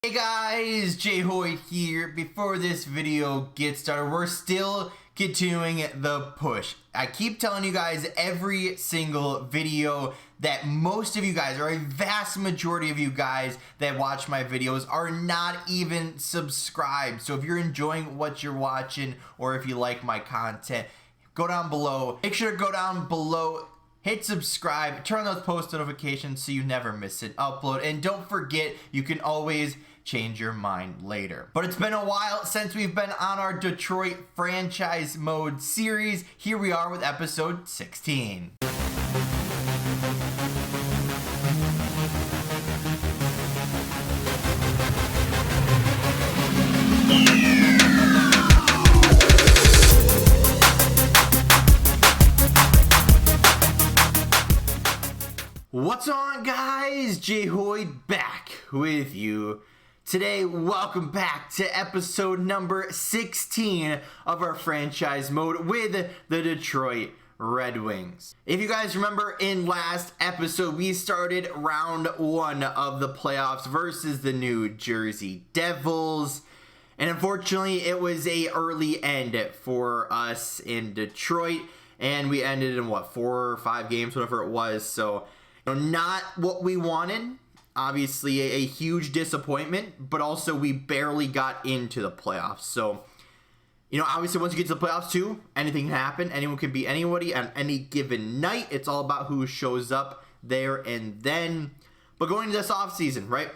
Hey guys, JHoyt here. Before this video gets started, we're still continuing the push. I keep telling you guys every single video that most of you guys, or a vast majority of you guys that watch my videos, are not even subscribed. So if you're enjoying what you're watching, or if you like my content, go down below. Make sure to go down below, hit subscribe, turn on those post notifications so you never miss an upload. And don't forget, you can always change your mind later. But it's been a while since we've been on our Detroit franchise mode series. Here we are with episode 16. What's on, guys? JHoyt back with you today. Welcome back to episode number 16 of our franchise mode with the Detroit Red Wings. If you guys remember, in last episode we started round one of the playoffs versus the New Jersey Devils, and unfortunately it was a early end for us in Detroit, and we ended in 4 or 5 games, whatever it was. So not what we wanted. Obviously a huge disappointment, but also we barely got into the playoffs. So, obviously once you get to the playoffs too, anything can happen. Anyone can beat anybody on any given night. It's all about who shows up there and then. But going into this offseason, right,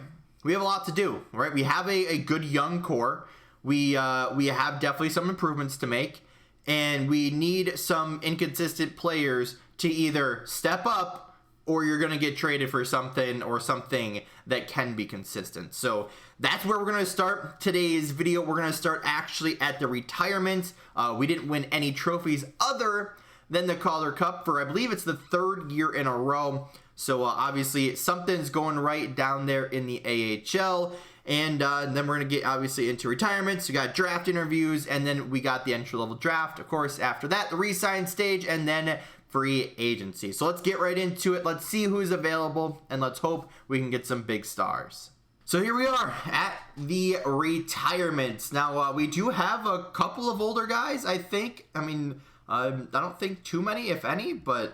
we have a lot to do, right? We have a good young core. We have definitely some improvements to make, and we need some inconsistent players to either step up, or you're going to get traded for something or something that can be consistent. So that's where we're going to start today's video. We're going to start actually at the retirements. We didn't win any trophies other than the Calder Cup for, I believe it's the 3rd year in a row. So obviously something's going right down there in the AHL. And then we're going to get obviously into retirements. We got draft interviews, and then we got the entry-level draft. Of course, after that, the re-sign stage, and then free agency. So let's get right into it. Let's see who's available, and let's hope we can get some big stars. So here we are at the retirements. Now, we do have a couple of older guys, I think. I don't think too many, if any, but,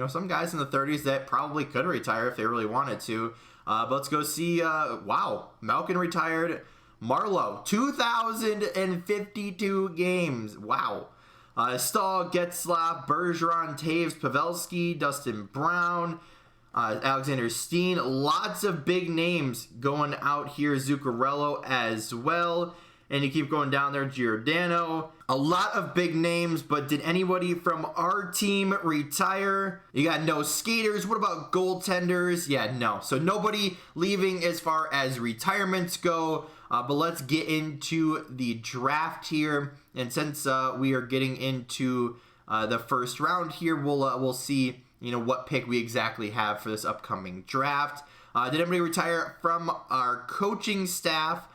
some guys in the 30s that probably could retire if they really wanted to. But let's go see, wow, Malkin retired. Marlowe, 2,052 games. Wow. Stahl, Getzlaf, Bergeron, Taves, Pavelski, Dustin Brown, Alexander Steen. Lots of big names going out here. Zuccarello as well. And you keep going down there, Giordano. A lot of big names, but did anybody from our team retire? You got no skaters. What about goaltenders? Yeah, no. So nobody leaving as far as retirements go. But let's get into the draft here. And since we are getting into the first round here, we'll see what pick we exactly have for this upcoming draft. Did anybody retire from our coaching staff?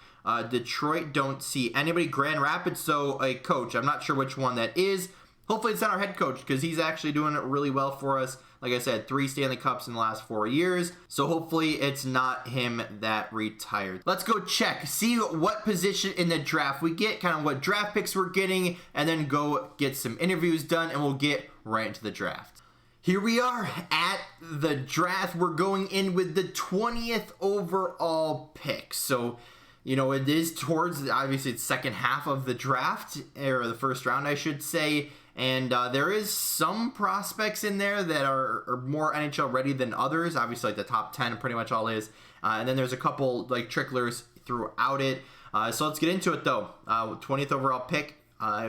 Detroit, don't see anybody. Grand Rapids, so a coach. I'm not sure which one that is. Hopefully it's not our head coach, because he's actually doing it really well for us. Like I said, 3 Stanley Cups in the last 4 years. So hopefully it's not him that retired. Let's go check, see what position in the draft we get, kind of what draft picks we're getting, and then go get some interviews done, and we'll get right into the draft. Here we are at the draft. We're going in with the 20th overall pick. So, it is towards, obviously, it's second half of the draft, or the first round, I should say. And there is some prospects in there that are more NHL ready than others. Obviously, like the top 10 pretty much all is. And then there's a couple like tricklers throughout it. So let's get into it, though. 20th overall pick.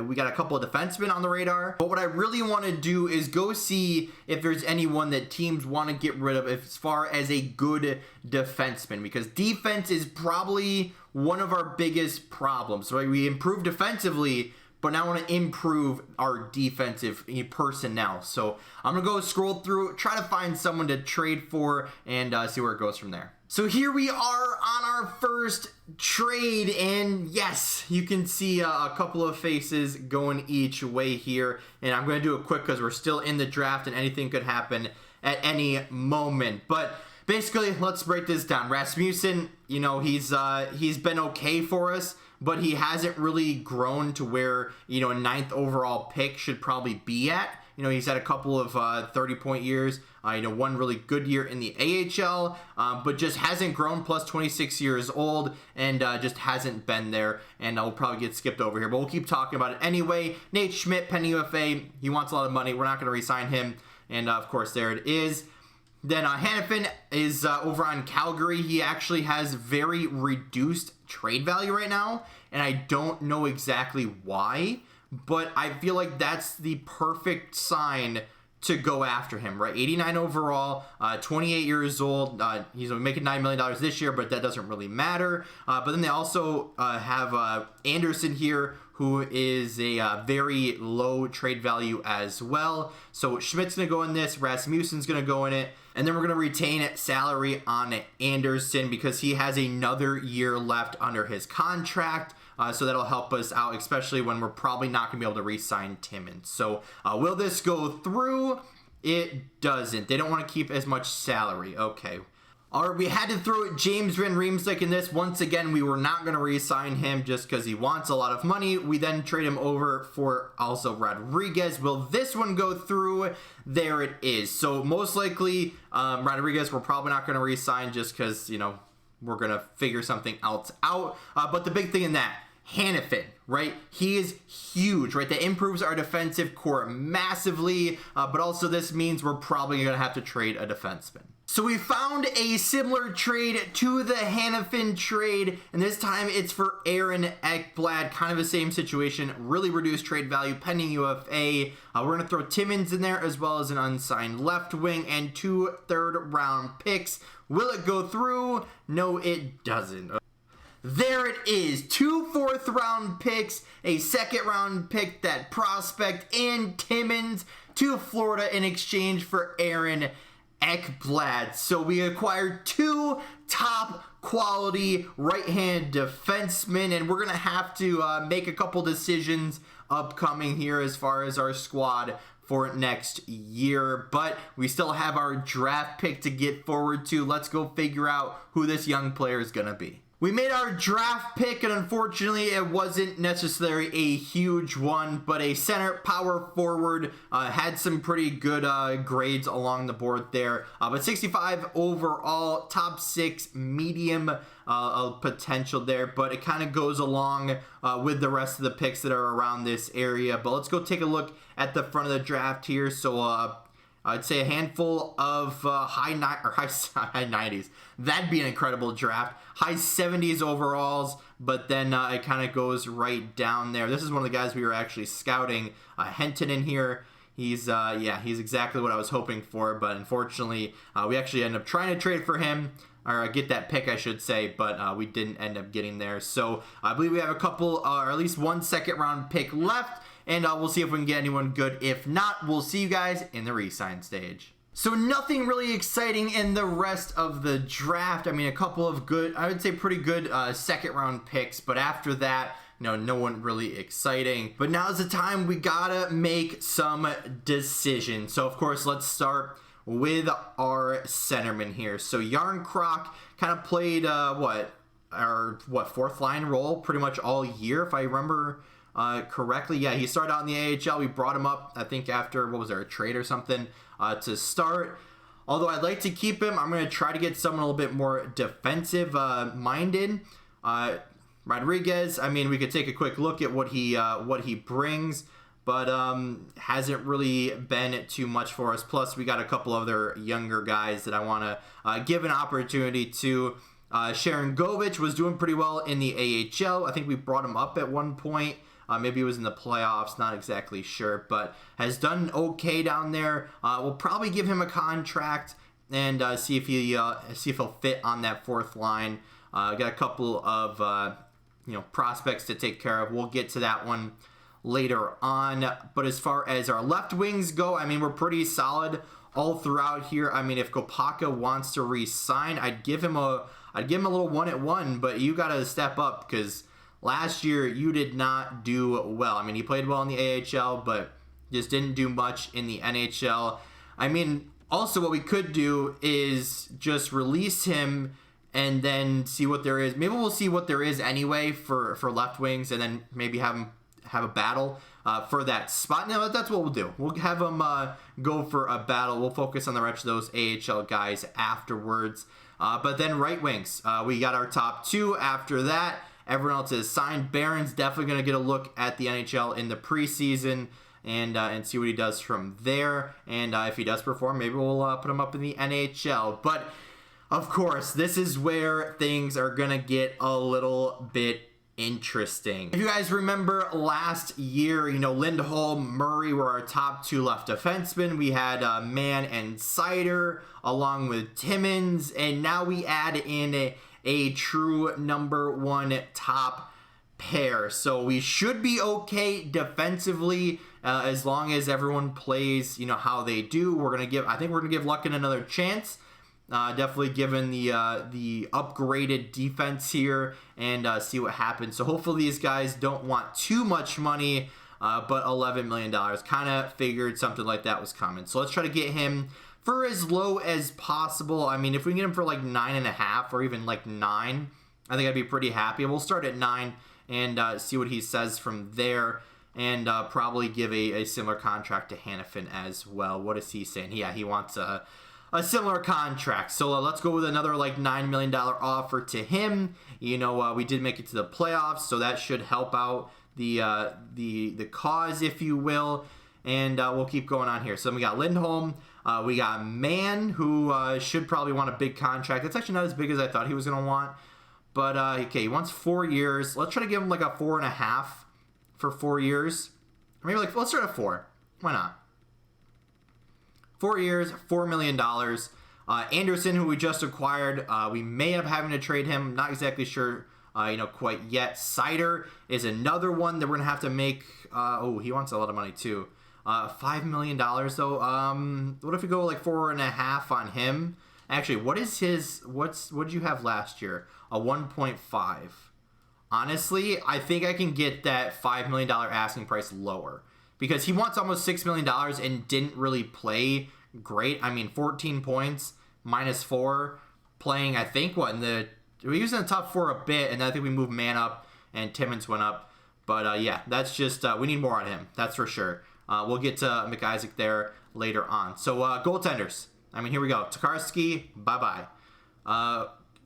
We got a couple of defensemen on the radar. But what I really want to do is go see if there's anyone that teams want to get rid of as far as a good defenseman. Because defense is probably one of our biggest problems. So we improve defensively, but now I want to improve our defensive personnel. So I'm going to go scroll through, try to find someone to trade for, and see where it goes from there. So here we are on our first trade, and yes, you can see a couple of faces going each way here. And I'm going to do it quick because we're still in the draft and anything could happen at any moment. But basically, let's break this down. Rasmussen, you know, he's been okay for us, but he hasn't really grown to where, you know, a 9th overall pick should probably be at. You know, he's had a couple of 30-point years, you know, one really good year in the AHL, but just hasn't grown, plus 26 years old, and just hasn't been there, and I'll probably get skipped over here, but we'll keep talking about it anyway. Nate Schmidt, penny UFA, he wants a lot of money. We're not going to re-sign him, and of course, there it is. Then Hanifin is over on Calgary. He actually has very reduced trade value right now, and I don't know exactly why, but I feel like that's the perfect sign to go after him, right? 89 overall, 28 years old. He's making $9 million this year, but that doesn't really matter. But then they also have Anderson here, who is a very low trade value as well. So Schmidt's going to go in this, Rasmussen's going to go in it, and then we're going to retain salary on Anderson because he has another year left under his contract. So that'll help us out, especially when we're probably not going to be able to re-sign Timmins. So will this go through? It doesn't. They don't want to keep as much salary. Okay. All right, we had to throw James Van Riemsdyk in this. Once again, we were not going to re-sign him just because he wants a lot of money. We then trade him over for also Rodriguez. Will this one go through? There it is. So most likely, Rodriguez, we're probably not going to re-sign just because, you know, we're going to figure something else out. But the big thing in that, Hanifin, right? He is huge, right? That improves our defensive core massively, but also this means we're probably going to have to trade a defenseman. So we found a similar trade to the Hanifin trade, and this time it's for Aaron Ekblad. Kind of the same situation, really reduced trade value, pending UFA. We're going to throw Timmins in there as well as an unsigned left wing and 2 third-round picks. Will it go through? No, it doesn't. There it is, 2 fourth-round picks, a second-round pick, that prospect, and Timmins to Florida in exchange for Aaron Ekblad. So we acquired 2 top-quality right-hand defensemen, and we're going to have to make a couple decisions upcoming here as far as our squad for next year, but we still have our draft pick to get forward to. Let's go figure out who this young player is going to be. We made our draft pick, and unfortunately it wasn't necessarily a huge one, but a center power forward, had some pretty good grades along the board there, but 65 overall, top 6 medium potential there, but it kind of goes along with the rest of the picks that are around this area. But let's go take a look at the front of the draft here. So I'd say a handful of high 90s. That'd be an incredible draft. High 70s overalls, but then it kind of goes right down there. This is one of the guys we were actually scouting. Henton in here. He's exactly what I was hoping for, but unfortunately, we actually ended up trying to trade for him, or get that pick, I should say, but we didn't end up getting there. So I believe we have a couple, or at least 1 second-round pick left, and we'll see if we can get anyone good. If not, we'll see you guys in the re-sign stage. So nothing really exciting in the rest of the draft. I mean, a couple of good, I would say pretty good second-round picks, but after that, no one really exciting. But now's the time we gotta make some decisions. So, of course, let's start with our centerman here. So Yarncroc kind of played, our fourth line role pretty much all year, if I remember correctly. Yeah, he started out in the AHL. We brought him up, I think, after, a trade or something to start. Although I'd like to keep him, I'm going to try to get someone a little bit more defensive minded. Rodriguez, I mean, we could take a quick look at what he brings, but hasn't really been too much for us. Plus, we got a couple other younger guys that I want to give an opportunity to. Sharon Govich was doing pretty well in the AHL. I think we brought him up at one point. Maybe it was in the playoffs, not exactly sure, but has done okay down there. We'll probably give him a contract and see if he'll fit on that fourth line. Got a couple of prospects to take care of. We'll get to that one later on. But as far as our left wings go, I mean, we're pretty solid all throughout here. I mean, if Kopaka wants to re-sign, I'd give him a little 1-1, but you got to step up because last year you did not do well. I mean, he played well in the AHL, but just didn't do much in the NHL. I mean, Also, what we could do is just release him and then see what there is. Maybe we'll see what there is anyway for left wings, and then maybe have a battle for that spot. No, that's what we'll do. We'll have them go for a battle. We'll focus on the rest of those AHL guys afterwards. But then right wings, we got our top two. After that, everyone else is signed. Barron's definitely going to get a look at the NHL in the preseason and see what he does from there. And if he does perform, maybe we'll put him up in the NHL. But of course, this is where things are going to get a little bit interesting. If you guys remember last year, Lindholm, Murray were our top two left defensemen. We had Mann and Seider along with Timmins, and now we add in a true number one top pair. So we should be okay defensively as long as everyone plays, how they do. I think we're gonna give Luckinen another chance. Definitely given the upgraded defense here, and see what happens. So hopefully these guys don't want too much money, but $11 million. Kind of figured something like that was coming. So let's try to get him for as low as possible. I mean, if we can get him for like 9.5 or even like 9, I think I'd be pretty happy. We'll start at 9 and see what he says from there, and probably give a similar contract to Hanifin as well. What is he saying? Yeah, he wants a similar contract. So let's go with another like $9 million offer to him. We did make it to the playoffs, so that should help out the cause, if you will. And we'll keep going on here. So then we got Lindholm. We got Mann, who should probably want a big contract. That's actually not as big as I thought he was going to want. But, okay, he wants 4 years. Let's try to give him like a 4.5 for 4 years. Or maybe let's start at 4. Why not? 4 years, $4 million. Anderson, who we just acquired, we may end up having to trade him. Not exactly sure, quite yet. Seider is another one that we're going to have to make. He wants a lot of money too. $5 million though. What if we go like 4.5 on him? Actually, what did you have last year? A 1.5. Honestly, I think I can get that $5 million asking price lower, because he wants almost $6 million and didn't really play great. I mean, 14 points, -4, playing, I think, we was in the top 4 a bit, and then I think we moved Mann up, and Timmins went up. But, yeah, that's just, we need more on him, that's for sure. We'll get to McIsaac there later on. So, goaltenders. I mean, here we go. Tokarski, bye-bye.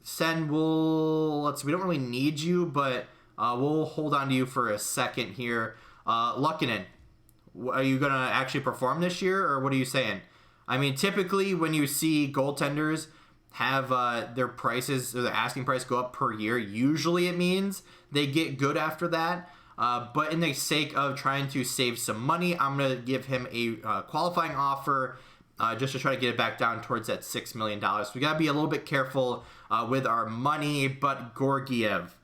Sen, we don't really need you, but we'll hold on to you for a second here. Luckinen. Are you going to actually perform this year, or what are you saying? I mean, typically when you see goaltenders have their prices, or the asking price go up per year, usually it means they get good after that. But in the sake of trying to save some money, I'm going to give him a qualifying offer just to try to get it back down towards that $6 million. So we got to be a little bit careful with our money. But Georgiev.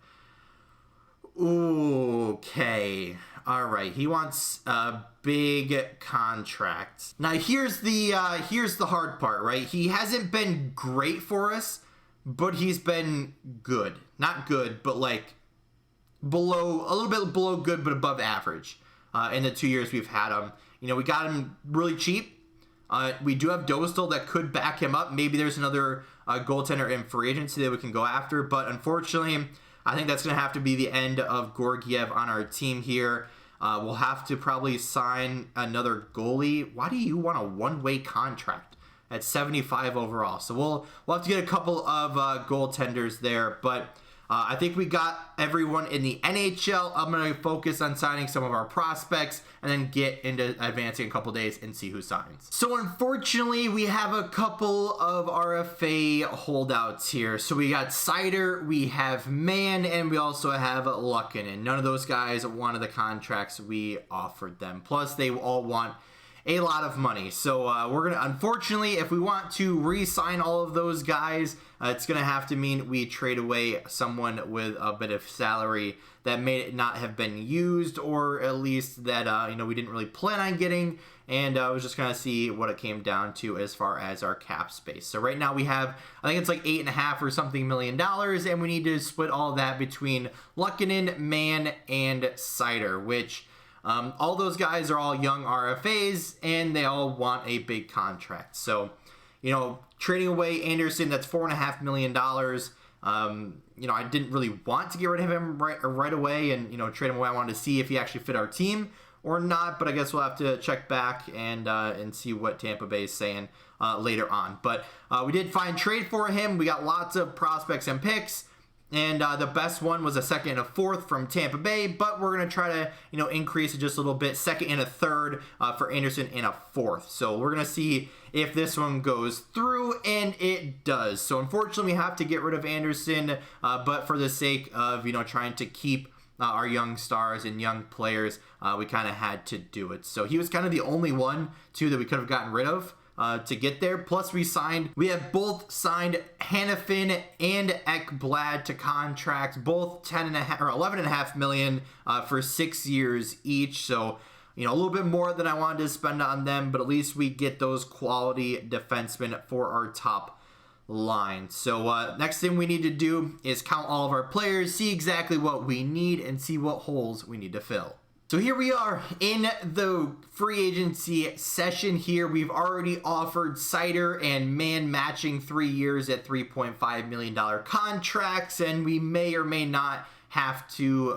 Okay. All right. He wants a big contract. Now, here's the hard part, right? He hasn't been great for us, but he's been good. Not good, but like a little bit below good, but above average in the 2 years we've had him. We got him really cheap. We do have Dostal that could back him up. Maybe there's another goaltender in free agency that we can go after, but unfortunately, I think that's going to have to be the end of Georgiev on our team here. We'll have to probably sign another goalie. Why do you want a one-way contract at 75 overall? So we'll have to get a couple of goaltenders there, but I think we got everyone in the NHL. I'm going to focus on signing some of our prospects and then get into advancing a couple days and see who signs. So unfortunately, we have a couple of RFA holdouts here. So we got Seider, we have Mann, and we also have Luckinen. None of those guys wanted the contracts we offered them. Plus, they all want a lot of money. So we're going to, unfortunately, if we want to re-sign all of those guys, it's going to have to mean we trade away someone with a bit of salary that may not have been used, or at least that, we didn't really plan on getting. And I was just going to see what it came down to as far as our cap space. So right now we have, I think it's like $8.5 or something million, and we need to split all of that between Luckinen, Mann, and Seider, which all those guys are all young RFAs, and they all want a big contract. So trading away Anderson, that's $4.5 million. I didn't really want to get rid of him right away and, trade him away. I wanted to see if he actually fit our team or not, but I guess we'll have to check back and see what Tampa Bay is saying later on. But we did find trade for him. We got lots of prospects and picks. And the best one was a second and a fourth from Tampa Bay, but we're going to try to, increase it just a little bit. Second and a third for Anderson and a fourth. So we're going to see if this one goes through, and it does. So unfortunately, we have to get rid of Anderson, but for the sake of, trying to keep our young stars and young players, we kind of had to do it. So he was kind of the only one, too, that we could have gotten rid of. To get there. Plus we have both signed Hanifin and Ekblad to contracts, both 10.5 or 11.5 million for 6 years each. So, a little bit more than I wanted to spend on them, but at least we get those quality defensemen for our top line. So next thing we need to do is count all of our players, see exactly what we need, and see what holes we need to fill. So here we are in the free agency session here. We've already offered Seider and Mann matching 3 years at $3.5 million contracts, and we may or may not have to,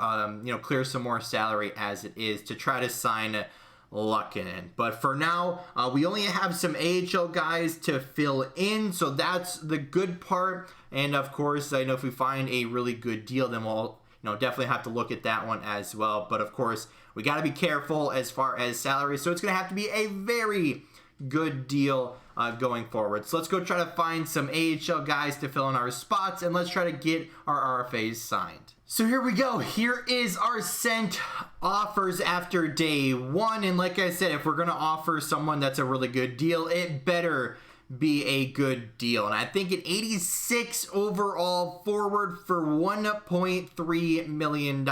clear some more salary as it is to try to sign Luckinen. But for now, we only have some AHL guys to fill in, so that's the good part. And of course, I know if we find a really good deal, then we'll definitely have to look at that one as well. But of course, we got to be careful as far as salary. So it's going to have to be a very good deal going forward. So let's go try to find some AHL guys to fill in our spots, and let's try to get our RFAs signed. So here we go. Here is our sent offers after day one. And like I said, if we're going to offer someone that's a really good deal, it better be a good deal. And I think an 86 overall forward for $1.3 million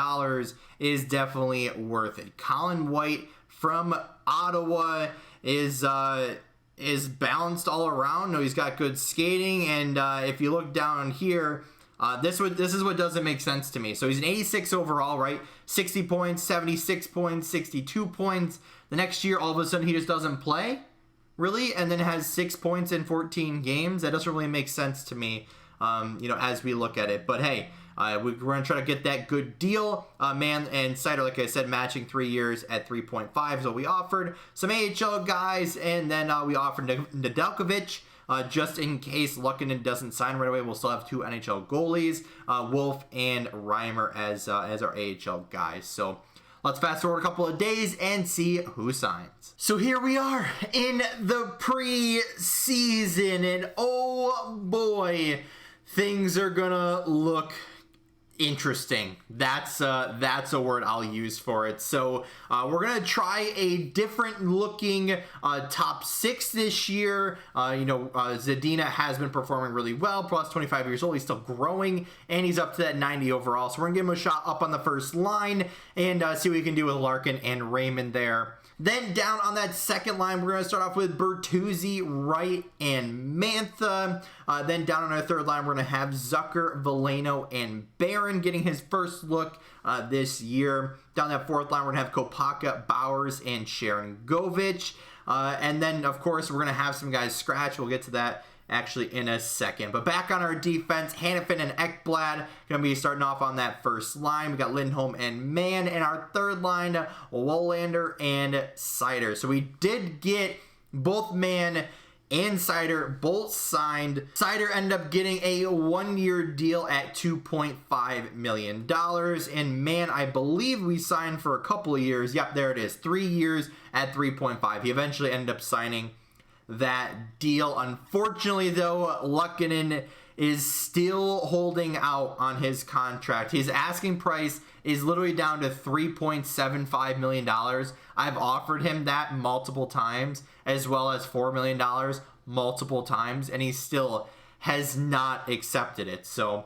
is definitely worth it. Colin White from Ottawa is balanced all around. No, he's got good skating, and if you look down here, this is what doesn't make sense to me. So he's an 86 overall, right? 60 points, 76 points, 62 points. The next year, all of a sudden, he just doesn't play. Really, and then has 6 points in 14 games. That doesn't really make sense to me, as we look at it. But hey, we're going to try to get that good deal. Mann and Seider, like I said, matching 3 years at 3.5. So we offered some AHL guys, and then we offered Nedeljkovic. Just in case Luckinen doesn't sign right away, we'll still have 2 NHL goalies, Wolf and Reimer as our AHL guys. So let's fast forward a couple of days and see who signs. So here we are in the preseason, and oh boy, things are gonna look interesting. That's a word I'll use for it. So we're gonna try a different looking top 6 this year. Zadina has been performing really well, plus 25 years old. He's still growing, and he's up to that 90 overall. So we're gonna give him a shot up on the first line and see what we can do with Larkin and Raymond there. Then down on that second line, we're going to start off with Bertuzzi, Wright, and Mantha. Then down on our third line, we're going to have Zucker, Veleno, and Barron getting his first look this year. Down that fourth line, we're going to have Kopaka, Bowers, and Sharon Govich. And then, of course, we're going to have some guys scratch. We'll get to that actually in a second. But back on our defense, Hanifin and Ekblad going to be starting off on that first line. We got Lindholm and Mann. And our third line, Wollander and Seider. So we did get both Mann and Seider both signed. Seider ended up getting a 1-year deal at $2.5 million. And Mann, I believe we signed for a couple of years. Yep, there it is. 3 years at 3.5. He eventually ended up signing that deal. Unfortunately, though, Luckinen is still holding out on his contract. His asking price is literally down to $3.75 million. I've offered him that multiple times, as well as $4 million multiple times, and he still has not accepted it. So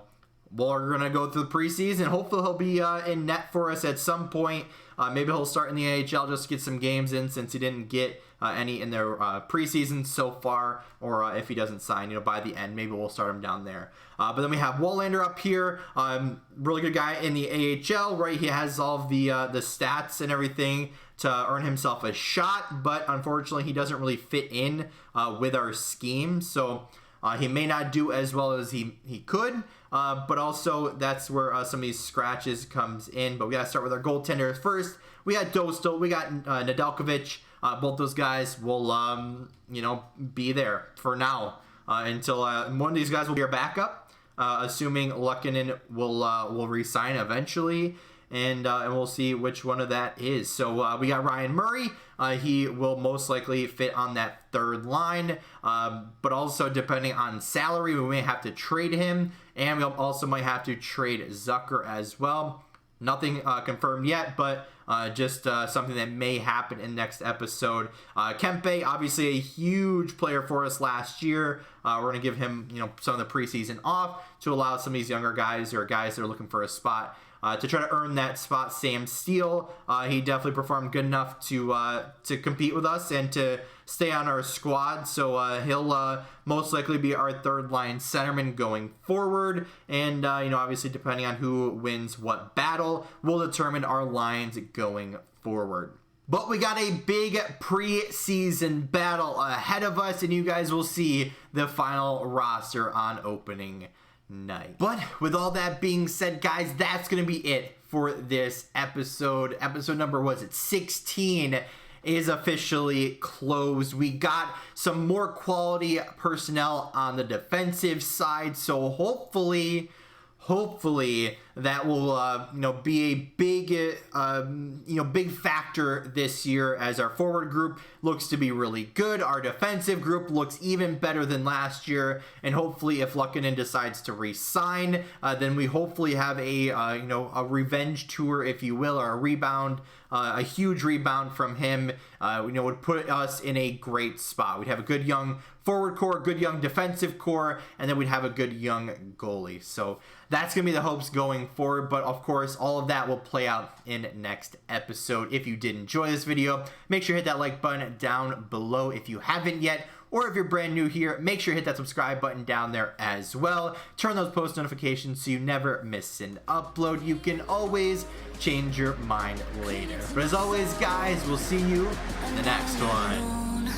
we're going to go through the preseason. Hopefully he'll be in net for us at some point. Maybe he'll start in the AHL just to get some games in, since he didn't get any in their preseason so far, or if he doesn't sign, by the end, maybe we'll start him down there. But then we have Wollander up here, really good guy in the AHL, right? He has all of the stats and everything to earn himself a shot, but unfortunately he doesn't really fit in with our scheme, so he may not do as well as he could, but also that's where some of these scratches comes in. But we got to start with our goaltenders first. We got Dostal, we got Nedeljkovic. Both those guys will, be there for now until one of these guys will be our backup, assuming Lukkinen will resign eventually. And we'll see which one of that is. So we got Ryan Murray. He will most likely fit on that third line. But also, depending on salary, we may have to trade him. And we also might have to trade Zucker as well. Nothing confirmed yet, but just something that may happen in next episode. Kempe, obviously a huge player for us last year. We're going to give him, some of the preseason off to allow some of these younger guys or guys that are looking for a spot to try to earn that spot. Sam Steele, he definitely performed good enough to compete with us and to stay on our squad. So he'll most likely be our third line centerman going forward. And, obviously depending on who wins what battle will determine our lines going forward. But we got a big preseason battle ahead of us, and you guys will see the final roster on opening night. But with all that being said, guys, that's going to be it for this episode. Episode number, 16 is officially closed. We got some more quality personnel on the defensive side, so hopefully that will be a big factor this year, as our forward group looks to be really good. Our defensive group looks even better than last year, and hopefully if Lukkinen decides to re-sign, then we hopefully have a revenge tour, if you will, or a rebound. A huge rebound from him, would put us in a great spot. We'd have a good young forward core, good young defensive core, and then we'd have a good young goalie. So that's going to be the hopes going forward. But of course, all of that will play out in next episode. If you did enjoy this video, make sure to hit that like button down below if you haven't yet. Or if you're brand new here, make sure to hit that subscribe button down there as well. Turn those post notifications so you never miss an upload. You can always change your mind later. But as always, guys, we'll see you in the next one.